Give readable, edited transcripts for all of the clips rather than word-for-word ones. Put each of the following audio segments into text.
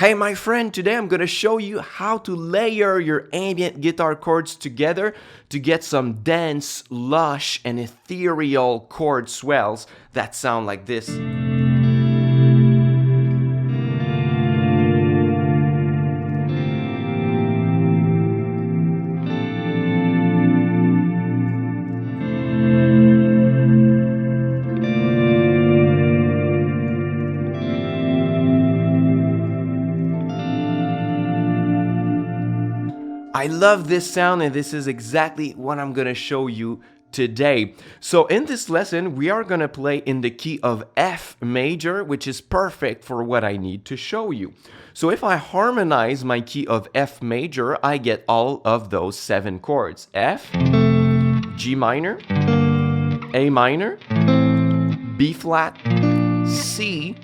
Hey my friend, today I'm going to show you how to layer your ambient guitar chords together to get some dense, lush, and ethereal chord swells that sound like this. I love this sound, and this is exactly what I'm gonna show you today. So in this lesson, we are gonna play in the key of F major, which is perfect for what I need to show you. So if I harmonize my key of F major, I get all of those 7 chords. F, G minor, A minor, B flat, C,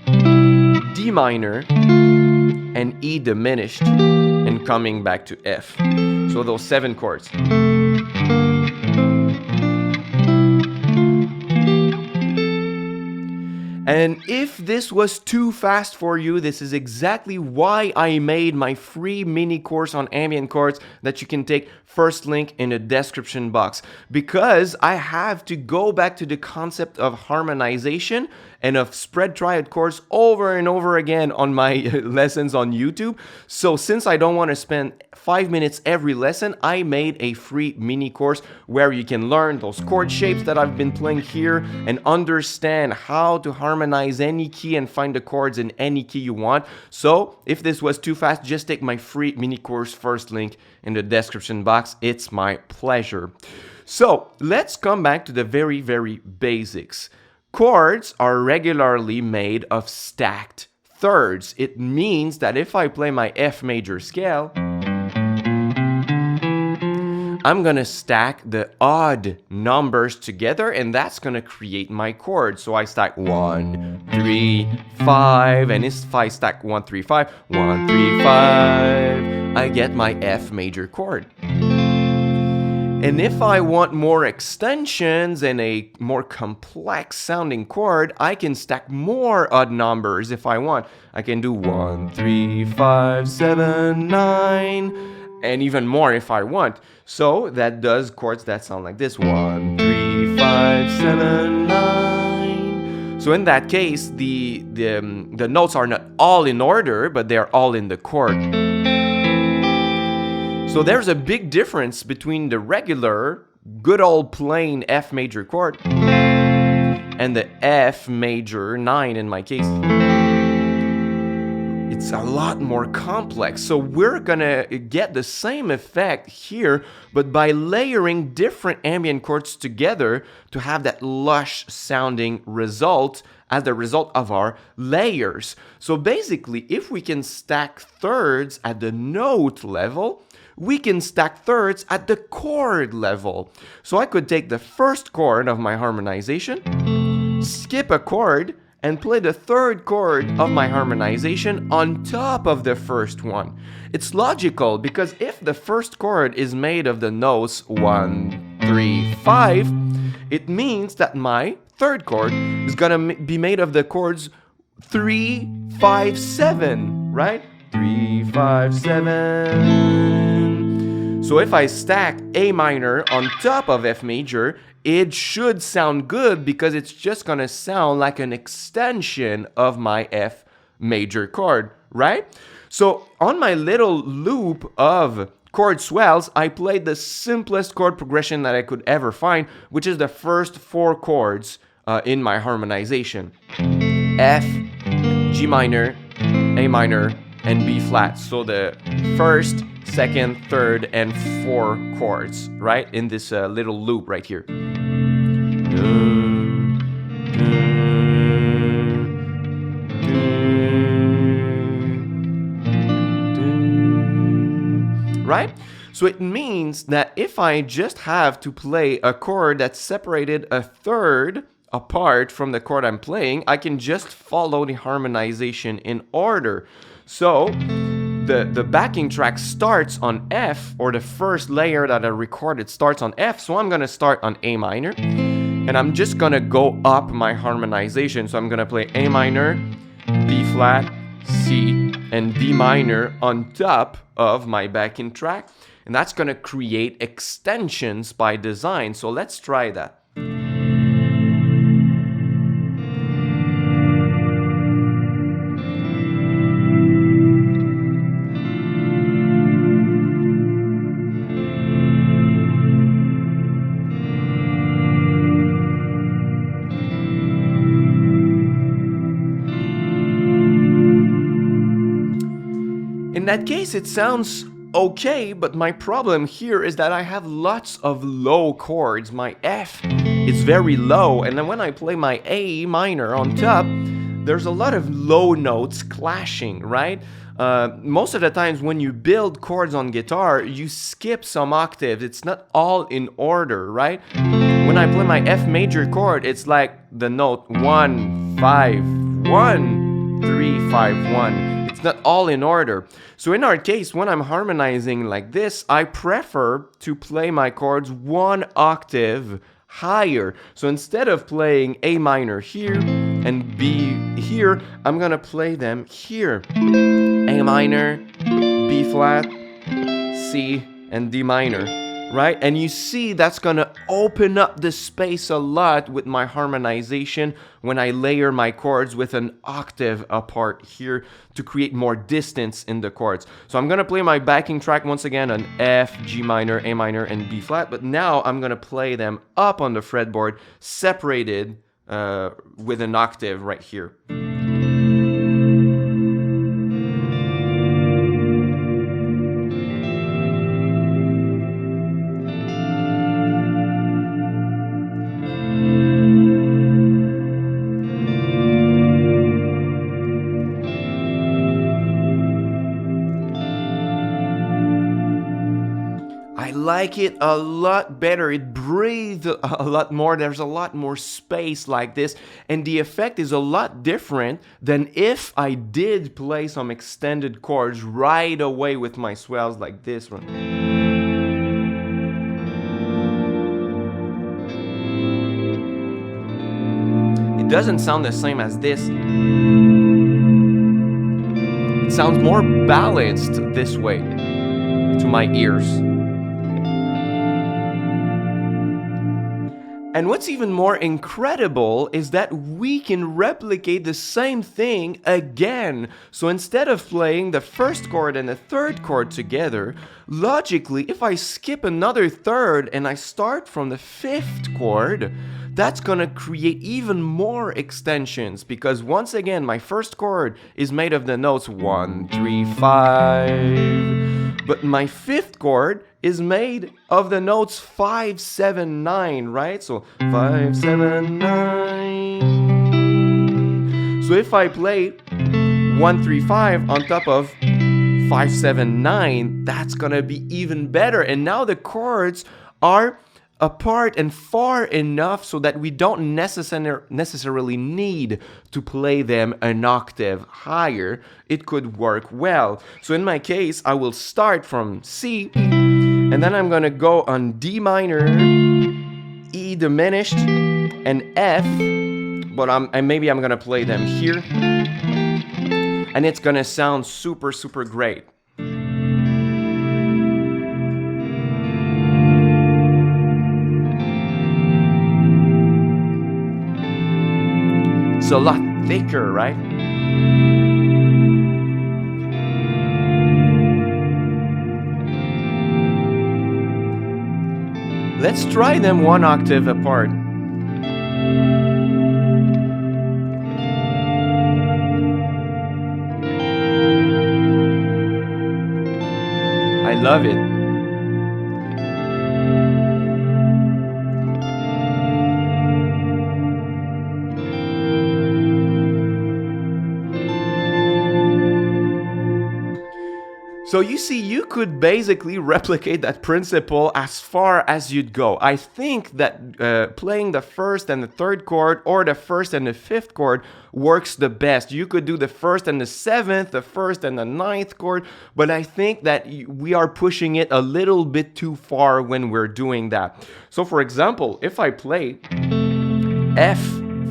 D minor, and E diminished, and coming back to F. So those 7 chords. And if this was too fast for you, this is exactly why I made my free mini course on ambient chords that you can take, first link in the description box. Because I have to go back to the concept of harmonization and of spread triad chords over and over again on my lessons on YouTube. So since I don't want to spend 5 minutes every lesson, I made a free mini course where you can learn those chord shapes that I've been playing here and understand how to harmonize any key and find the chords in any key you want. So if this was too fast, just take my free mini course, first link in the description box. It's my pleasure. So let's come back to the very basics. Chords are regularly made of stacked thirds. It means that if I play my F major scale, I'm gonna stack the odd numbers together, and that's gonna create my chord. So I stack 1, 3, 5, and if I stack 1, 3, 5, 1, 3, 5, I get my F major chord. And if I want more extensions and a more complex sounding chord, I can stack more odd numbers if I want. I can do 1, 3, 5, 7, 9, and even more if I want. So that does chords that sound like this: 1, 3, 5, 7, 9. So in that case, the notes are not all in order, but they're all in the chord. So there's a big difference between the regular, good old plain F major chord and the F major 9 in my case. It's a lot more complex. So we're gonna get the same effect here, but by layering different ambient chords together to have that lush sounding result as the result of our layers. So basically, if we can stack thirds at the note level, we can stack thirds at the chord level. So I could take the first chord of my harmonization, skip a chord, and play the third chord of my harmonization on top of the first one. It's logical because if the first chord is made of the notes 1, 3, 5, it means that my third chord is gonna be made of the chords 3, 5, 7, right? 3, 5, 7. So if I stack A minor on top of F major, it should sound good because it's just gonna sound like an extension of my F major chord, right? So on my little loop of chord swells, I played the simplest chord progression that I could ever find, which is the first 4 chords in my harmonization: F, G minor, A minor, and B flat. So the first, second, third, and 4 chords, right? In this little loop right here. Right? So it means that if I just have to play a chord that's separated a third apart from the chord I'm playing, I can just follow the harmonization in order. So the backing track starts on F, or the first layer that I recorded starts on F, so I'm gonna start on A minor, and I'm just gonna go up my harmonization. So I'm gonna play A minor, B flat, C, and D minor on top of my backing track. And that's going to create extensions by design. So let's try that. In that case, it sounds okay, but my problem here is that I have lots of low chords. My F is very low, and then when I play my A minor on top, there's a lot of low notes clashing, right? Most of the times when you build chords on guitar, you skip some octaves. It's not all in order, right? When I play my F major chord, it's like the note 1, 5, 1, 3, 5, 1. It's not all in order. So in our case, when I'm harmonizing like this, I prefer to play my chords one octave higher. So instead of playing A minor here and B here, I'm gonna play them here. A minor, B flat, C, and D minor, right? And you see that's gonna open up the space a lot with my harmonization when I layer my chords with an octave apart here to create more distance in the chords. So I'm gonna play my backing track once again on F, G minor, A minor, and B flat, but now I'm gonna play them up on the fretboard, separated with an octave right here. I like it a lot better. It breathes a lot more. There's a lot more space like this. And the effect is a lot different than if I did play some extended chords right away with my swells like this one. It doesn't sound the same as this. It sounds more balanced this way to my ears. And what's even more incredible is that we can replicate the same thing again. So instead of playing the first chord and the third chord together, logically, if I skip another third and I start from the fifth chord, that's gonna create even more extensions, because once again, my first chord is made of the notes 1, 3, 5, but my fifth chord is made of the notes 5, 7, 9, right? So 5, 7, 9. So if I play 1, 3, 5 on top of 5, 7, 9, that's gonna be even better. And now the chords are apart and far enough so that we don't necessarily need to play them an octave higher. It could work well. So in my case, I will start from C, and then I'm gonna go on D minor, E diminished, and F, but maybe I'm gonna play them here, and it's gonna sound super, super great. It's a lot thicker, right? Let's try them one octave apart. I love it. So you see, you could basically replicate that principle as far as you'd go. I think that playing the first and the third chord or the first and the fifth chord works the best. You could do the first and the seventh, the first and the ninth chord, but I think that we are pushing it a little bit too far when we're doing that. So for example, if I play F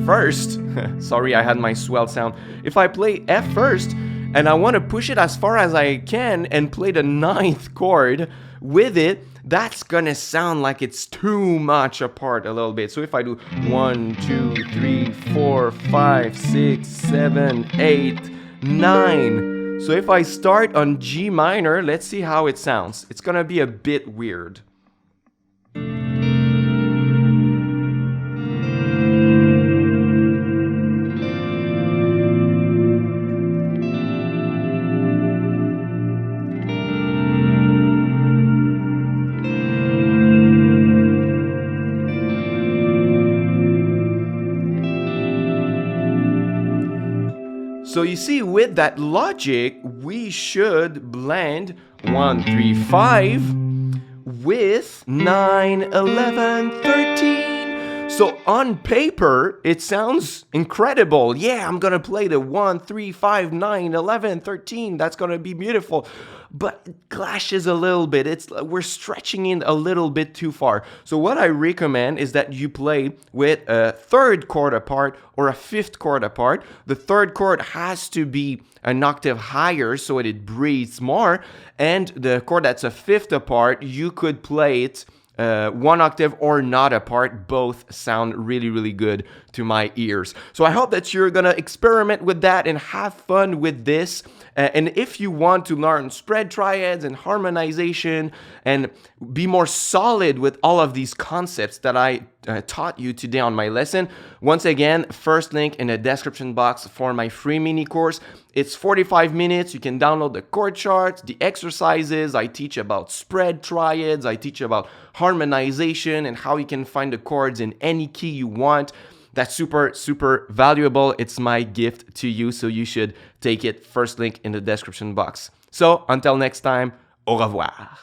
first, sorry I had my swell sound. If I play F first, and I want to push it as far as I can and play the ninth chord with it, that's gonna sound like it's too much apart a little bit. So if I do 1, 2, 3, 4, 5, 6, 7, 8, 9. So if I start on G minor, let's see how it sounds. It's gonna be a bit weird. So you see, with that logic, we should blend 1, 3, 5 with 9, 11, 13. So on paper, it sounds incredible. Yeah, I'm gonna play the 1, 3, 5, 9, 11, 13. That's gonna be beautiful. But it clashes a little bit. We're stretching it a little bit too far. So what I recommend is that you play with a third chord apart or a fifth chord apart. The third chord has to be an octave higher so it breathes more. And the chord that's a fifth apart, you could play it one octave or not apart. Both sound really, really good to my ears. So I hope that you're gonna experiment with that and have fun with this. And if you want to learn spread triads and harmonization and be more solid with all of these concepts that I taught you today on my lesson, once again, first link in the description box for my free mini course. It's 45 minutes. You can download the chord charts, the exercises. I teach about spread triads. I teach about harmonization and how you can find the chords in any key you want. That's super, super valuable. It's my gift to you, so you should take it. First link in the description box. So until next time, au revoir.